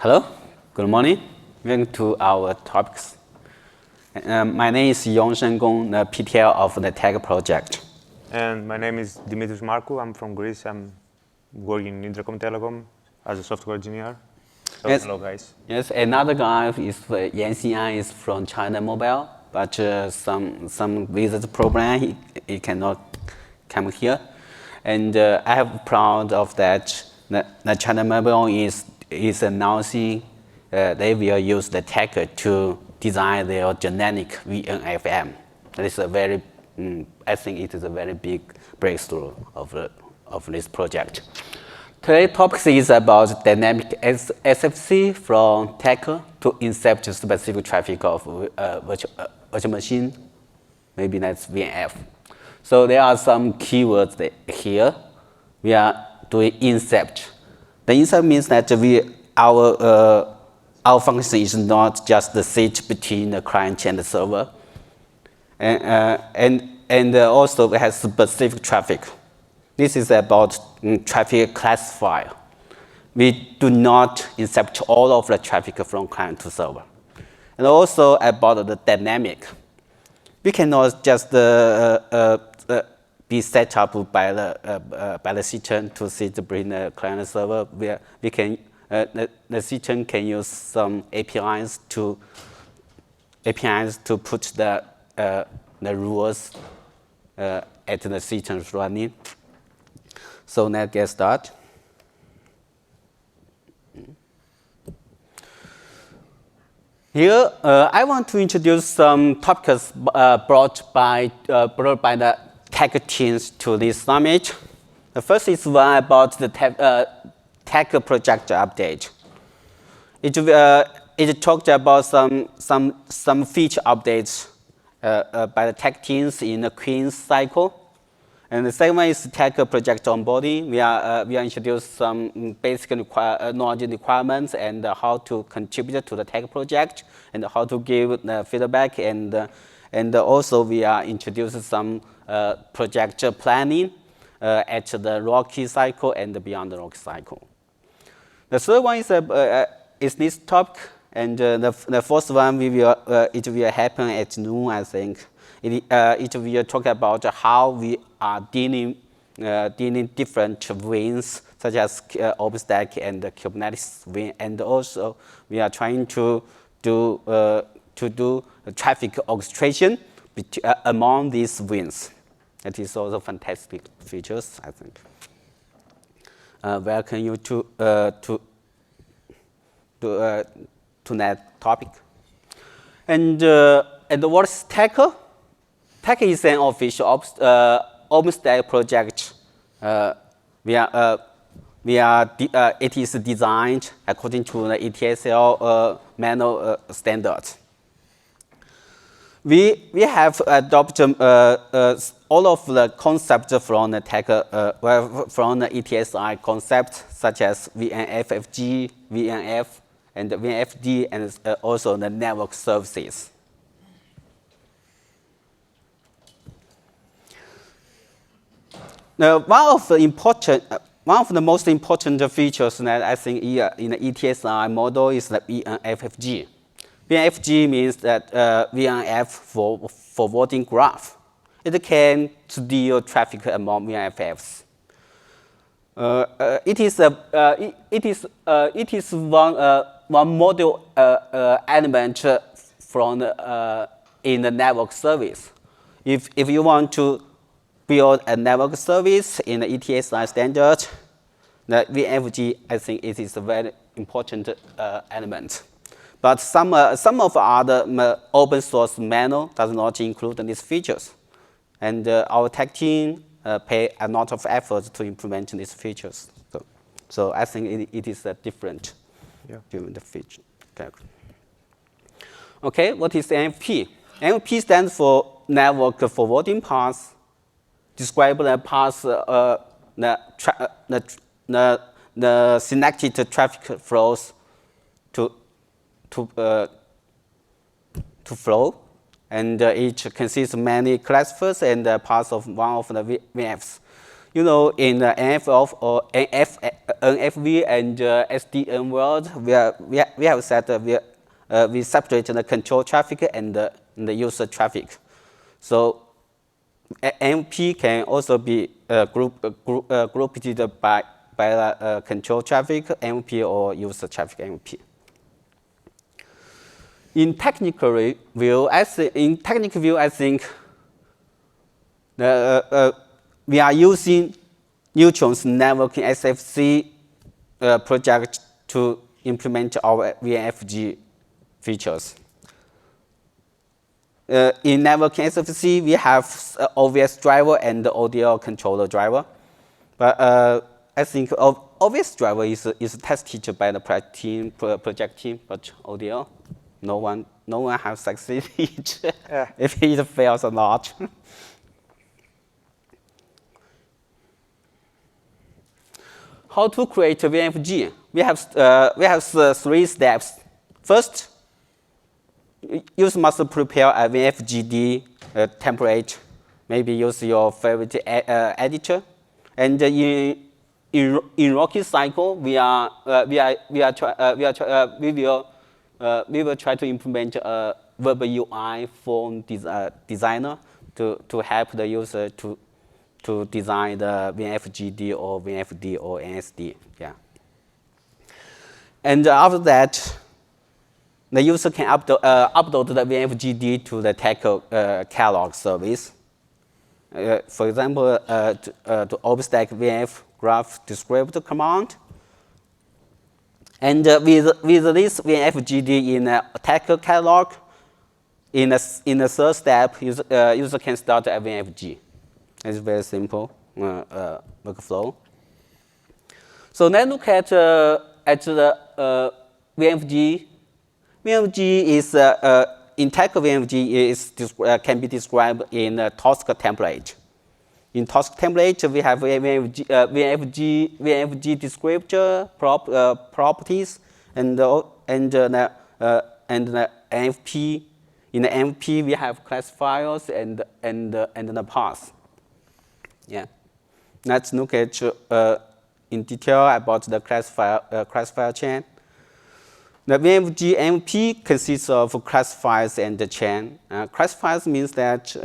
Hello, good morning. Welcome to our topics. My name is Xing'an, the PTL of the Tacker project. And my name is Dimitris Markou. I'm from Greece. I'm working in Intercom Telecom as a software engineer. So Yes. Hello, guys. Yes, another guy is Xing'an is from China Mobile, but some visa problem he cannot come here, and I am proud of that. The China Mobile is announcing they will use the Tacker to design their generic VNFFG. That is a very, I think it is a very big breakthrough of this project. Today's topic is about dynamic SFC from Tacker to incept specific traffic of virtual machine. Maybe that's VNF. So there are some keywords here. We are doing incept. The incept means that our function is not just the sit between the client and the server, and also it has specific traffic. This is about traffic classifier. We do not incept all of the traffic from client to server. And also about the dynamic. We cannot just be set up by the system to sit between the client and server. The system can use some APIs to put the rules at the system running. So let's get started. Here, I want to introduce some topics brought by the Tacker teams to this summit. The first is one about the Tacker project update. It talked about some feature updates by the tech teams in the Queen cycle. And the second one is Tacker project onboarding. We are introduced some basic knowledge requirements and how to contribute to the Tacker project and how to give the feedback. And also we are introducing some project planning at the Rocky cycle and beyond the Rocky cycle. The third one is this topic, and the fourth one it will happen at noon, I think. It will talk about how we are dealing different VMs, such as OpenStack and Kubernetes VM, and also we are trying to do traffic orchestration among these VMs. That is also fantastic features, I think. Welcome you to that topic. And what is Tacker? Tacker is an official OpenStack project. It is designed according to the ETSL manual standards. We have adopted all of the concepts from the Tacker, from the ETSI concept, such as VNFFG, VNF, and VNFFG, and also the network services. Now, one of the most important features that I think in the ETSI model is the VNFFG. VNFFG means that VNF for forwarding graph. It can steal traffic among VNFs. It is one model element from in the network service. If you want to build a network service in the ETSI standard, the VNFFG, I think it is a very important element. But some of other open source manual does not include these features. And our tech team pay a lot of effort to implement these features. So I think it is a different feature. Okay, what is NFP? NFP stands for Network Forwarding Path. Describe the path, the selected traffic flows to flow, and it consists of many classifiers and parts of one of the VMs. You know, in the NF NFV and SDN world, we have said we separate the control traffic and the user traffic. So NP can also be grouped by the control traffic NP or user traffic NP. In technical view, I think we are using Neutron's networking SFC project to implement our VNFFG features. In networking SFC, we have OVS driver and the ODL controller driver. But I think OVS driver is tested by the project team, but ODL, no one has succeeded if it fails or not. How to create a VNFFG? We have 3 steps. First, user must prepare a VNFFGD template. Maybe use your favorite editor. And in Rocky cycle, we will try to implement a web UI form designer to help the user to design the VNFFGD or VNFD or NSD. Yeah. And after that, the user can upload the VNFFGD to the Tacker catalog service. For example, to Openstack VNF graph descriptor command. And with this VNFFGD in a Tacker catalog, in the third step, user can start a VNFFG. It's very simple workflow. So let's look at the VNFFG. VNFFG is in Tacker VNFFG can be described in a Tosca template. In Tosca template, we have VNFFG descriptor properties and the NFP. In the NFP, we have classifiers and the path. Yeah. Let's look at in detail about the classifier chain. The VNFFG NP consists of classifiers and the chain. Classifiers means that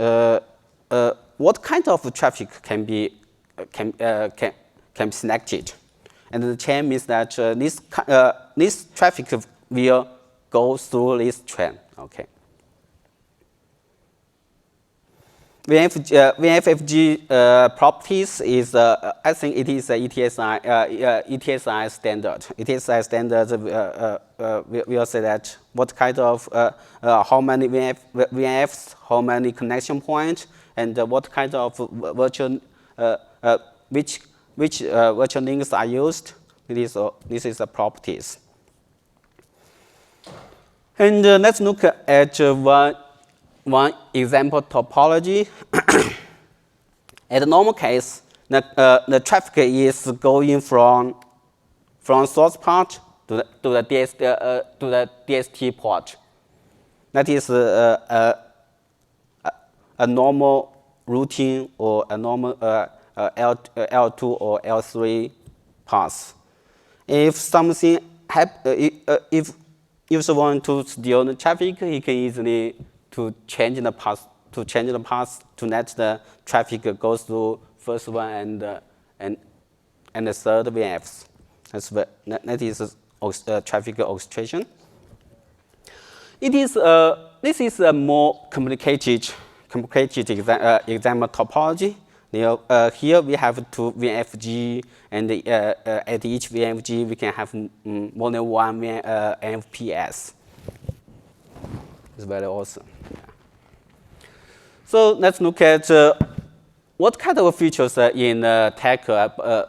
what kind of traffic can be selected, and the chain means that this traffic will go through this chain. Okay. VNFFG properties is, I think it is a ETSI standard. ETSI standard will say that what kind of, how many VNFs, how many connection points, and what kind of virtual, which virtual links are used. This is the properties. And let's look at one example topology. At the normal case, the traffic is going from source port to the DST port. That is a normal routing or a normal L2 or L3 path. If something if user want to steal the traffic, he can easily change the path to let the traffic go through first one and the third VNFs. That is traffic orchestration. This is a more complicated example topology. Here we have 2 VNFFG, and at each VNFFG we can have more than 1 NFPS. It's very awesome. Yeah. So let's look at what kind of features in Tacker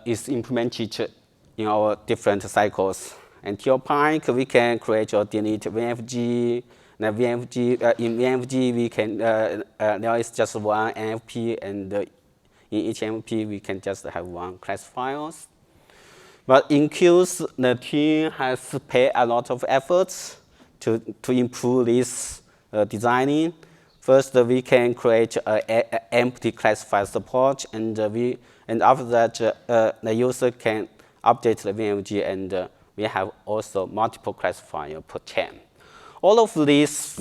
is implemented in our different cycles. Until Pike, we can create or delete VNFFG. In VNFFG, we can there is just 1 NFP, and in each NFP we can just have 1 classifiers. But in queues, the team has paid a lot of efforts to improve this designing. First, we can create an empty classifier support, and after that, the user can update the VNFFG, and we have also multiple classifier per chain. All of these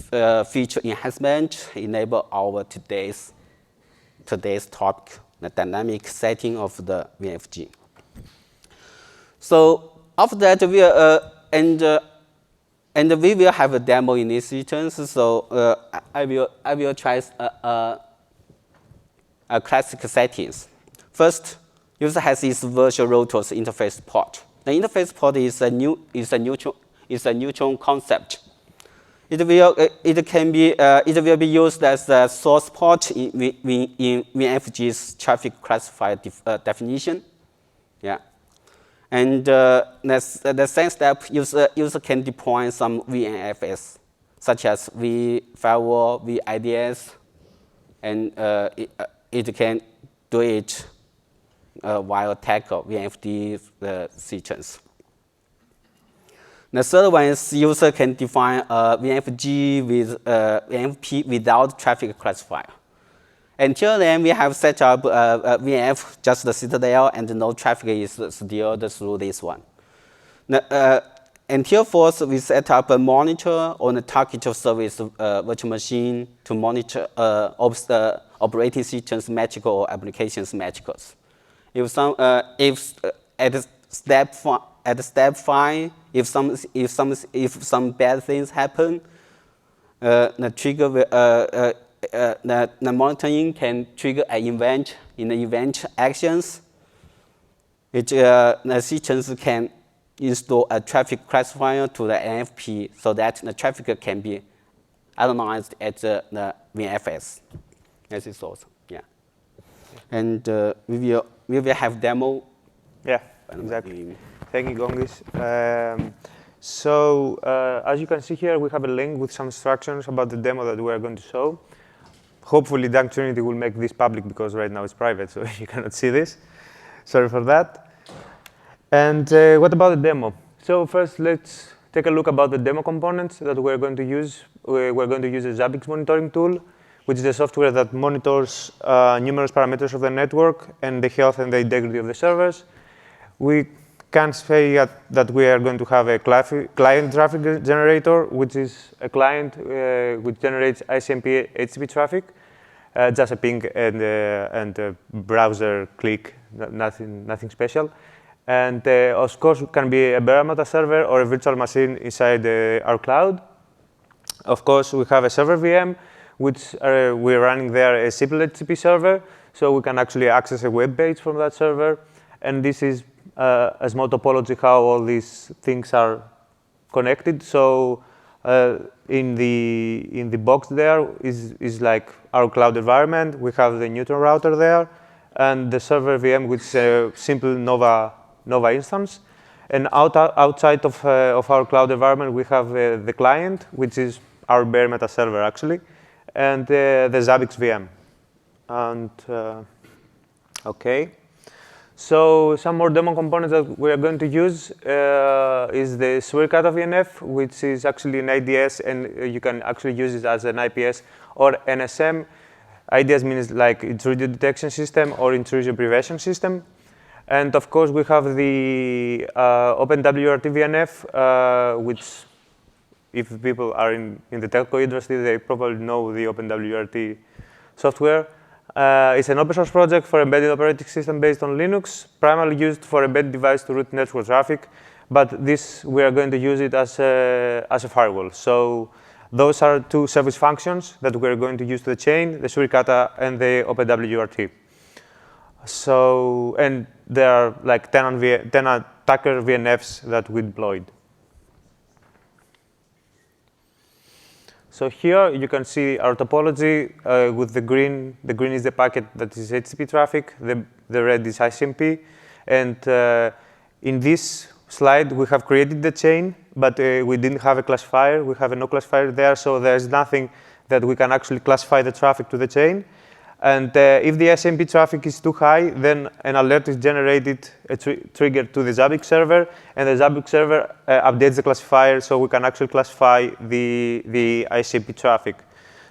feature enhancement enable our today's topic, the dynamic setting of the VNFFG. So after that, we will have a demo in this instance. So I will try a classic settings. First, user has this virtual rotors interface port. The interface port is a neutral concept. It will be used as a source port in VNFFG's traffic classifier definition. Yeah. And the second step, user can deploy some VNFS, such as firewall, VIDS, and it can do it via Tacker, VNFFG sequence. The third one is user can define a VNFFG with VNFP without traffic classifier. Until then, we have set up a VNF, just the citadel, and no traffic is steered through this one. Until fourth, we set up a monitor on a target service virtual machine to monitor operating systems metrics or applications metrics. If at step 5, if some bad things happen, the trigger the monitoring can trigger an event in the event actions. The systems can install a traffic classifier to the NFP so that the traffic can be analyzed at the VNFS. This is awesome. Yeah. And we will have demo. Yeah, exactly. Thank you, Gongis. So as you can see here, we have a link with some instructions about the demo that we are going to show. Hopefully, Dunk Trinity will make this public because right now it's private, so you cannot see this. Sorry for that. And what about the demo? So first, let's take a look about the demo components that we're going to use. We're going to use a Zabbix monitoring tool, which is a software that monitors numerous parameters of the network and the health and the integrity of the servers. We can say that we are going to have a client traffic generator, which is a client which generates ICMP HTTP traffic, just a ping and a browser click, nothing special. And of course, it can be a bare metal server or a virtual machine inside our cloud. Of course, we have a server VM, which we're running there a simple HTTP server, so we can actually access a web page from that server. And this is a small topology how all these things are connected. So in the box there is like our cloud environment. We have the Neutron router there, and the server VM, which is a simple Nova instance. And outside of our cloud environment, we have the client, which is our bare metal server actually, and the Zabbix VM. And OK. So some more demo components that we are going to use is the Suricata VNF, which is actually an IDS, and you can actually use it as an IPS or NSM. IDS means like intrusion detection system or intrusion prevention system. And of course, we have the OpenWRT VNF, which if people are in the telco industry, they probably know the OpenWRT software. It's an open source project for embedded operating system based on Linux, primarily used for embedded device to route network traffic. But this, we are going to use it as a firewall. So those are two service functions that we're going to use to the chain, the Suricata and the OpenWRT. So, and there are like 10 Tacker VNFs that we deployed. So here you can see our topology with the green. The green is the packet that is HTTP traffic. The red is ICMP. And in this slide, we have created the chain, but we didn't have a classifier. We have a no classifier there, so there's nothing that we can actually classify the traffic to the chain. And if the ICMP traffic is too high, then an alert is generated, triggered to the Zabbix server, and the Zabbix server updates the classifier so we can actually classify the ICMP traffic.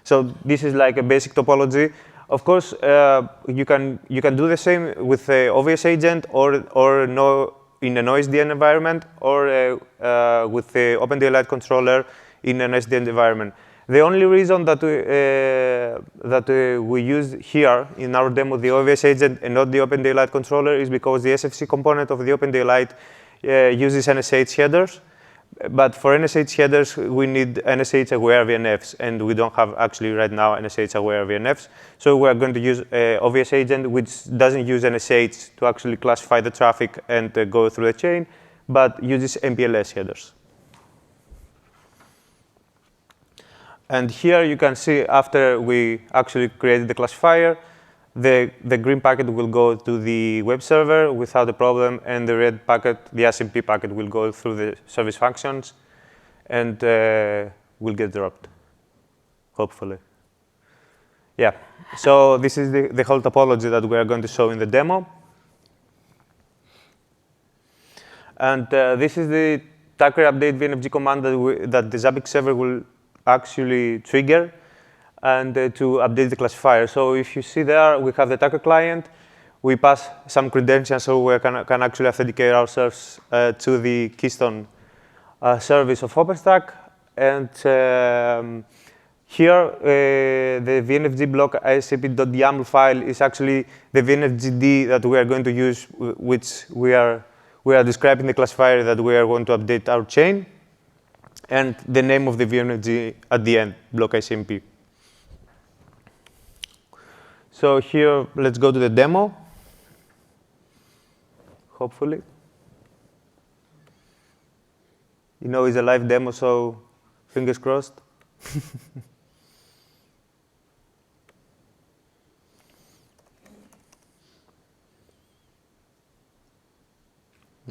So this is like a basic topology. Of course, you can do the same with the OVS agent or in an OSDN environment or with the OpenDLite controller in an SDN environment. The only reason that we use here in our demo the OVS agent and not the OpenDLite controller is because the SFC component of the OpenDLite uses NSH headers. But for NSH headers, we need NSH-aware VNFs, and we don't have actually right now NSH-aware VNFs. So we're going to use OVS agent, which doesn't use NSH to actually classify the traffic and go through the chain, but uses MPLS headers. And here you can see after we actually created the classifier, the green packet will go to the web server without a problem, and the red packet, the SMP packet, will go through the service functions and will get dropped, hopefully. Yeah, so this is the whole topology that we are going to show in the demo. And this is the Tacker update VNFFG command that the Zabbix server will actually trigger and to update the classifier. So if you see there, we have the Tacker client. We pass some credentials so we can actually authenticate ourselves to the Keystone service of OpenStack. And here, the VNFFG block isap.yaml file is actually the VNFFGD that we are going to use, which we are describing the classifier that we are going to update our chain, and the name of the VNFFG at the end, block ICMP. So here, let's go to the demo, hopefully. You know, it's a live demo, so fingers crossed.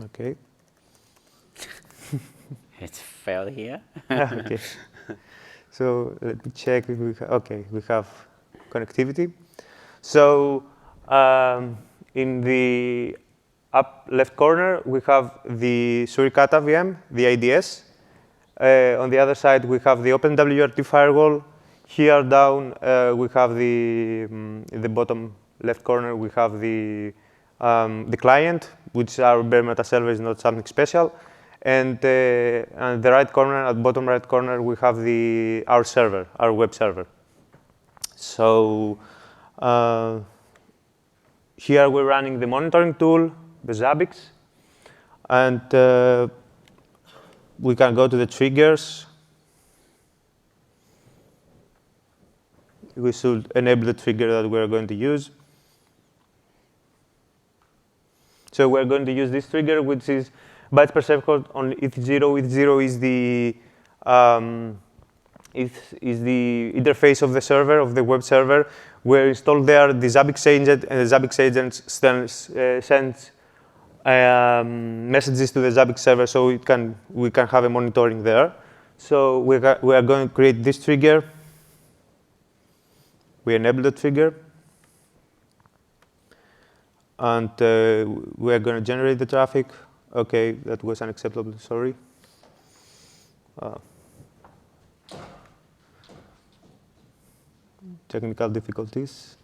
OK. It's failed here. OK. So let me check if we have. OK, we have connectivity. So in the up left corner, we have the Suricata VM, the IDS. On the other side, we have the OpenWRT firewall. Here down, we have in the bottom left corner, we have the client, which our bare metal server is not something special. And on the right corner, at bottom right corner, we have our server, our web server. So here we're running the monitoring tool, the Zabbix. And we can go to the triggers. We should enable the trigger that we're going to use. So we're going to use this trigger, which is bytes per second on ETH0. ETH0 is the interface of the server, of the web server. We're installed there the Zabbix agent, and the Zabbix agent sends messages to the Zabbix server, so we can have a monitoring there. So we are going to create this trigger. We enable the trigger. And we are going to generate the traffic. OK, that was unacceptable, sorry. Technical difficulties.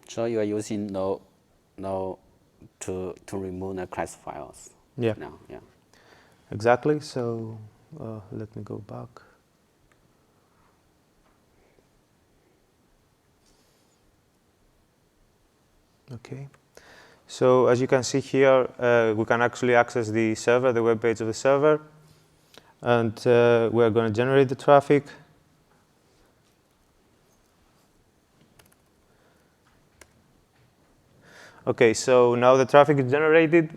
So you are using no to remove the classifiers. Yeah. Now, yeah. Exactly. So let me go back. OK. So as you can see here, we can actually access the server, the web page of the server. And we're going to generate the traffic. OK, so now the traffic is generated.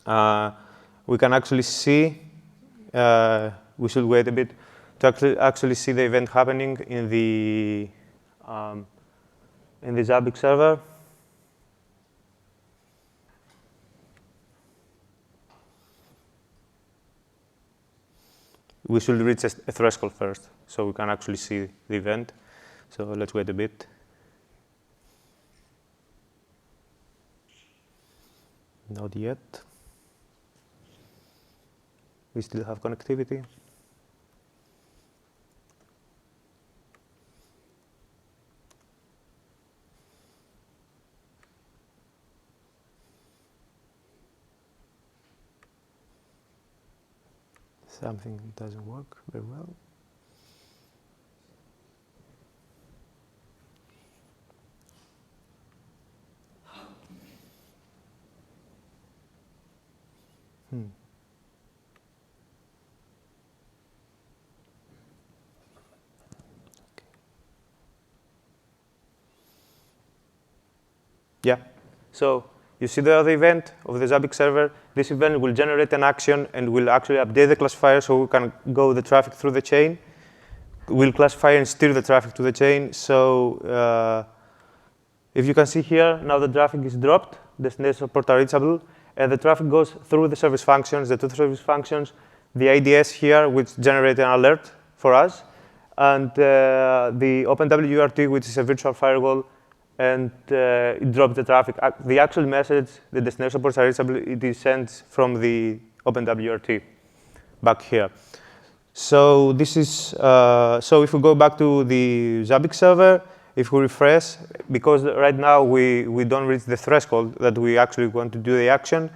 We can actually see, we should wait a bit to actually see the event happening in the Zabbix server. We should reach a threshold first, so we can actually see the event. So let's wait a bit. Not yet. We still have connectivity. Something doesn't work very well. Yeah. So you see the other event of the Zabbix server. This event will generate an action and will actually update the classifier so we can go the traffic through the chain. We'll classify and steer the traffic to the chain. So if you can see here, now the traffic is dropped, destination port are reachable, and the traffic goes through the service functions, the two service functions, the IDS here, which generate an alert for us, and the OpenWRT, which is a virtual firewall, and it drops the traffic. The actual message, the destination ports are reachable, it is sent from the OpenWRT back here. So this is, so if we go back to the Zabbix server, if we refresh, because right now we don't reach the threshold that we actually want to do the action,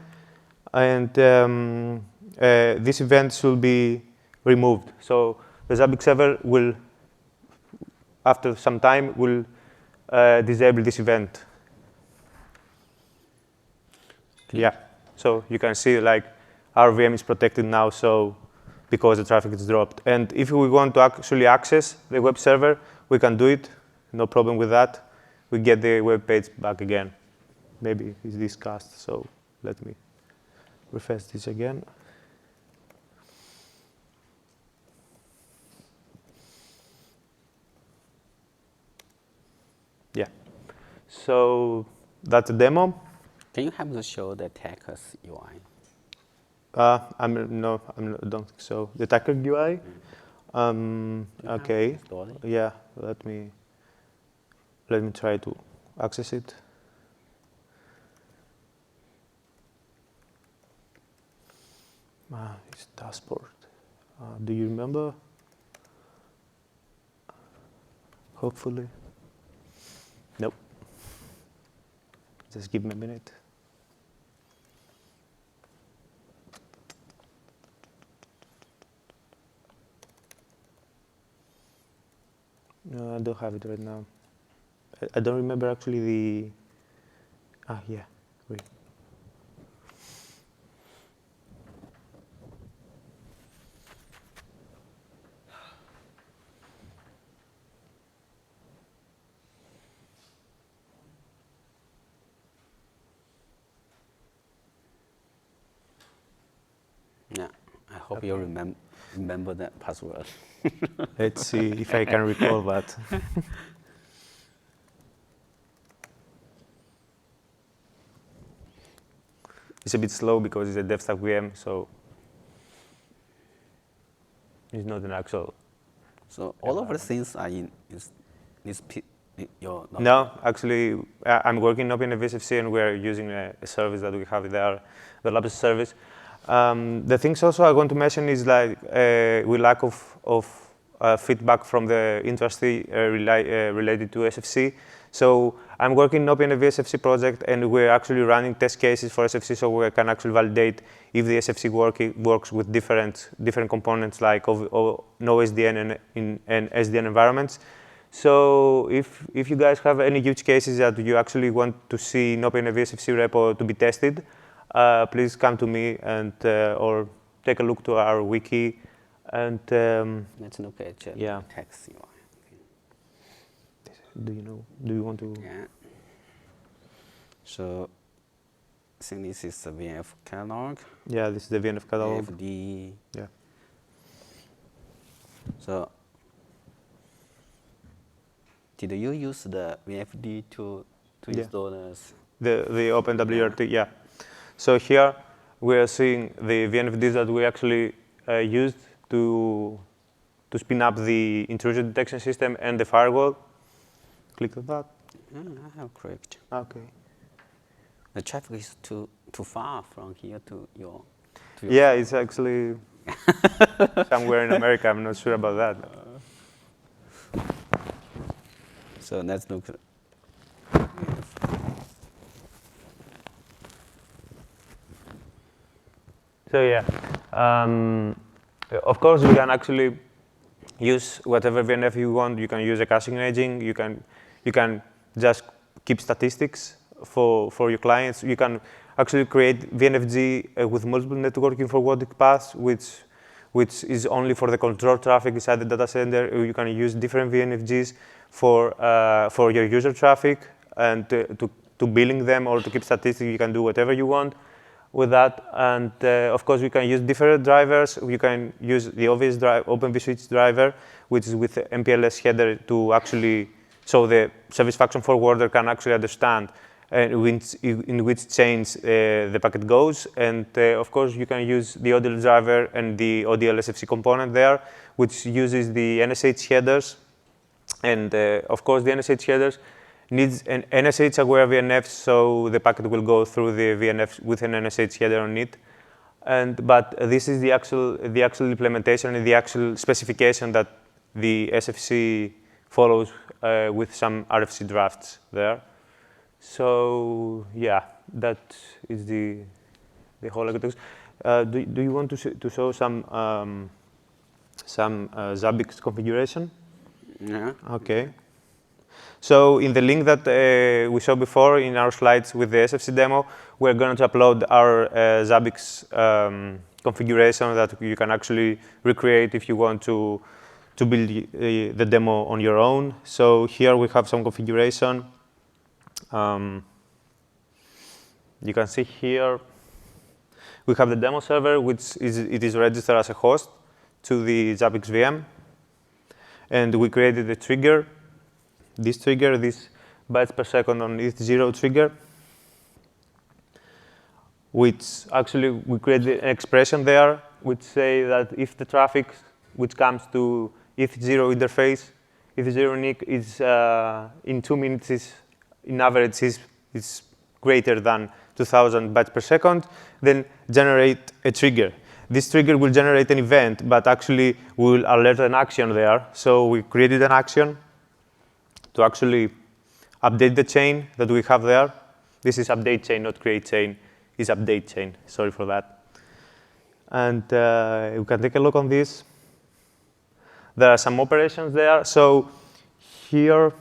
and this event should be removed. So the Zabbix server will, after some time, will disable this event. Yeah, so you can see like our VM is protected now, so because the traffic is dropped. And if we want to actually access the web server, we can do it. No problem with that. We get the web page back again. Maybe it's discussed, so let me refresh this again. Yeah. So that's a demo. Can you have us show the Tacker's UI? I don't think so. The Tacker UI? Okay. Yeah, let me try to access it. It's dashboard. Do you remember? Hopefully. Nope. Just give me a minute. No, I don't have it right now. I don't remember actually the. Yeah, wait. Yeah, I hope you remember that password. Let's see if I can recall that. It's a bit slow because it's a DevStack VM, so it's not an actual. So all of the things are in your. No, actually, I'm working in VNFFG, and we're using a service that we have there, the Labs service. The things also I want to mention is like we lack of feedback from the industry related to SFC. So I'm working in VNFFG project, and we're actually running test cases for SFC, so we can actually validate if the SFC works with different components like no SDN and SDN environments. So if you guys have any use cases that you actually want to see in OpenVSFC repo to be tested, please come to me and or take a look to our wiki. And let's look at yeah. text UI. Do you want to? Yeah. So I think this is the VNF catalog. Yeah, this is the VNF catalog. VNFFG. Yeah. So did you use the VNFFG to install this? The OpenWRT, yeah. So here we are seeing the VNFDs that we actually used to spin up the intrusion detection system and the firewall. Click on that. I have clicked. Okay. The traffic is too far from here to your. Yeah, it's actually somewhere in America. I'm not sure about that. So let's look. So yeah, of course you can actually use whatever VNF you want. You can use a caching aging. You can just keep statistics for your clients. You can actually create VNFG with multiple networking forwarding paths, which is only for the control traffic inside the data center. You can use different VNFGs for your user traffic and to billing them or to keep statistics. You can do whatever you want with that. And of course, we can use different drivers. You can use the obvious Open vSwitch driver, which is with MPLS header to actually, so the service function forwarder can actually understand in which chains the packet goes. And of course, you can use the ODL driver and the ODL SFC component there, which uses the NSH headers. And of course, the NSH headers needs an NSH-aware VNF, so the packet will go through the VNF with an NSH header on it. But this is the actual implementation and the actual specification that the SFC follows with some RFC drafts there. So yeah, that is the whole architecture. Do you want to show some Zabbix configuration? Yeah. Okay. So in the link that we saw before in our slides with the SFC demo, we're going to upload our Zabbix configuration that you can actually recreate if you want to build the demo on your own. So here we have some configuration. You can see here we have the demo server, which is registered as a host to the Zabbix VM. And we created a trigger, this bytes per second on ETH0 trigger, which actually we created an expression there which say that if the traffic which comes to ETH0 interface, ETH0 NIC is in 2 minutes in average is greater than 2,000 bytes per second, then generate a trigger. This trigger will generate an event, but actually will alert an action there. So we created an action to actually update the chain that we have there. This is update chain, not create chain. It's update chain. Sorry for that. And we can take a look on this. There are some operations there. So here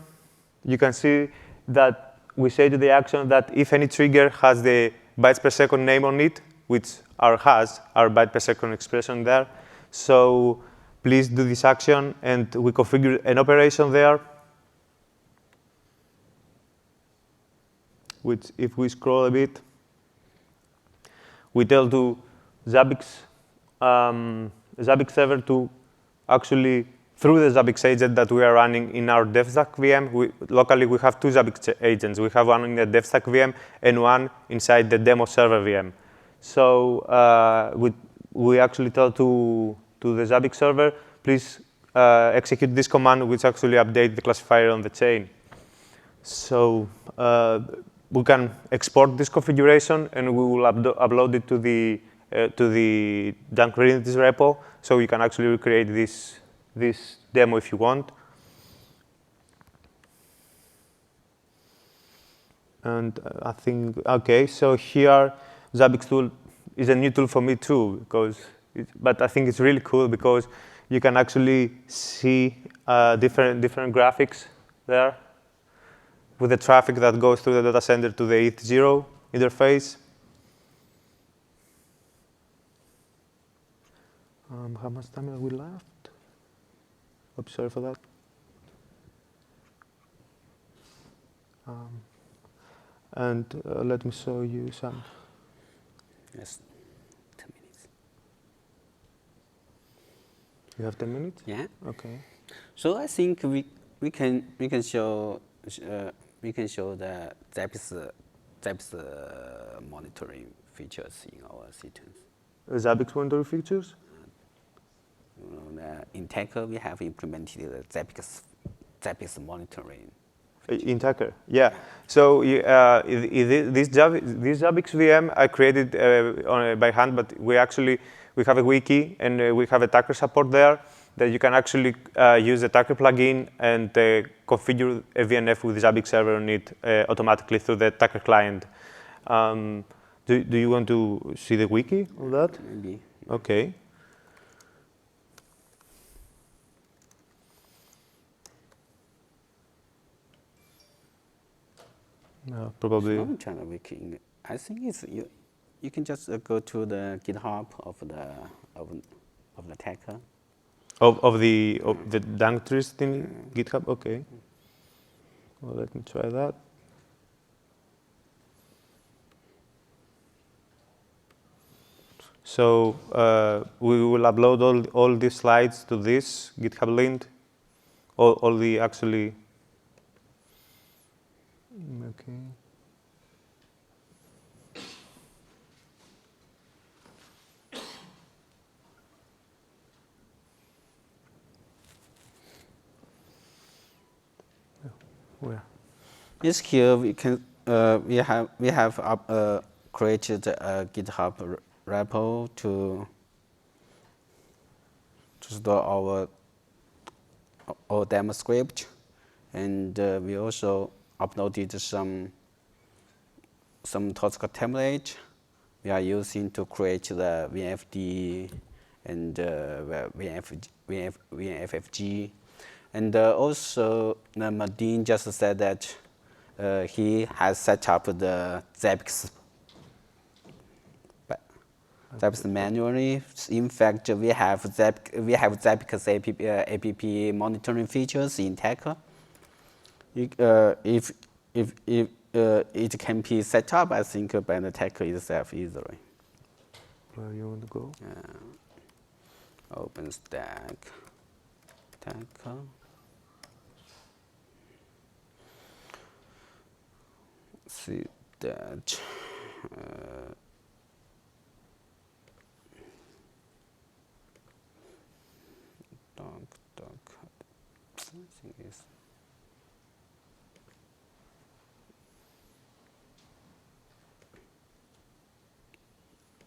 you can see that we say to the action that if any trigger has the bytes per second name on it, which has our byte per second expression there. So please do this action, and we configure an operation there, which if we scroll a bit, we tell to Zabbix server to actually, through the Zabbix agent that we are running in our DevStack VM, locally we have 2 Zabbix agents. We have one in the DevStack VM and one inside the demo server VM. So we actually tell to the Zabbix server, please execute this command, which actually updates the classifier on the chain. So we can export this configuration, and we will upload it to the Kubernetes repo, so you can actually recreate this demo if you want. And I think, OK, so here, Zabbix tool is a new tool for me too, but I think it's really cool because you can actually see different graphics there with the traffic that goes through the data center to the ETH0 interface. How much time have we left? Oops, sorry for that. And let me show you some. Yes, 10 minutes. You have 10 minutes? Yeah. OK. So I think we can show the Zabbix monitoring features in our systems. Zabbix monitoring features? In Tacker, we have implemented the Zabbix monitoring In Tacker, yeah. So this Zabbix VM I created by hand, but we have a wiki and we have a Tacker support there that you can actually use the Tacker plugin and configure a VNF with Zabbix server on it automatically through the Tacker client. Do you want to see the wiki of that? Maybe. Okay. Probably. I'm trying to wiki. I think it's you can just go to the GitHub of the Tacker. Of the directories in GitHub. Okay. Well, let me try that. So we will upload all these slides to this GitHub link. All the actually. Okay. Where? Yes, here we can we have created a GitHub repo to store our demo script, and we also uploaded some Tosca template we are using to create the VNFD and VNFFG. And also, Madin just said that he has set up the Zabbix manually. In fact, we have Zabbix app monitoring features in Tacker. If it can be set up, I think by the Tacker itself easily. Where you want to go? OpenStack, Tacker. See that. I think it's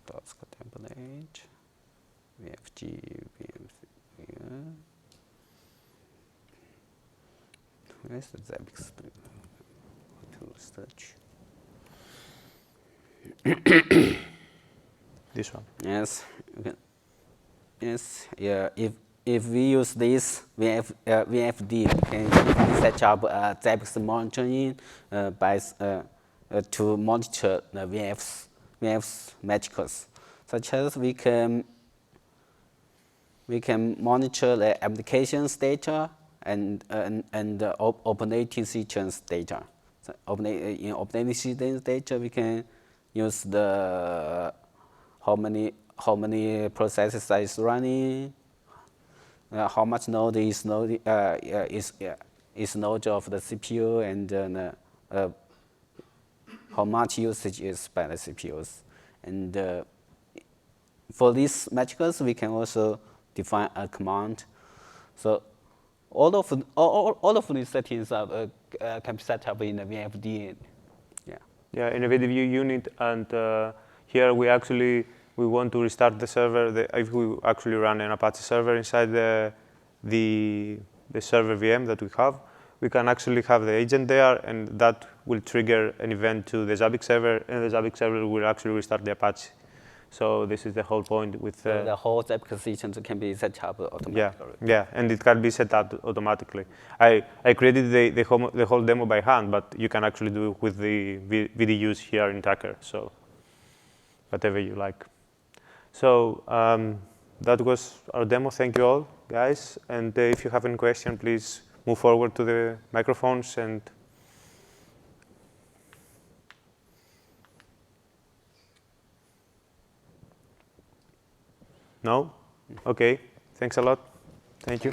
Tosca template, VFG, VM. Where's the Zabbix to search? This one. Yes. Okay. Yes. Yeah. If we use this VNFD, we can set up Zabbix monitoring to monitor the VNF's metrics, such as we can monitor the applications data and operating systems data. So in operating systems data, we can use the how many processes is running, how much node is node of the CPU, and how much usage is by the CPUs. And for these metrics, we can also define a command. So all of these settings are, can be set up in the VNFD. Yeah, in a VDView unit, and here we want to restart the server. If we actually run an Apache server inside the server VM that we have, we can actually have the agent there, and that will trigger an event to the Zabbix server, and the Zabbix server will actually restart the Apache. So this is the whole point with the whole Zabbix system can be set up automatically. Yeah, and it can be set up automatically. I created the whole demo by hand, but you can actually do it with the VDUs here in Tacker. So whatever you like. So that was our demo. Thank you all, guys. And if you have any question, please move forward to the microphones and. No? Okay. Thanks a lot. Thank you.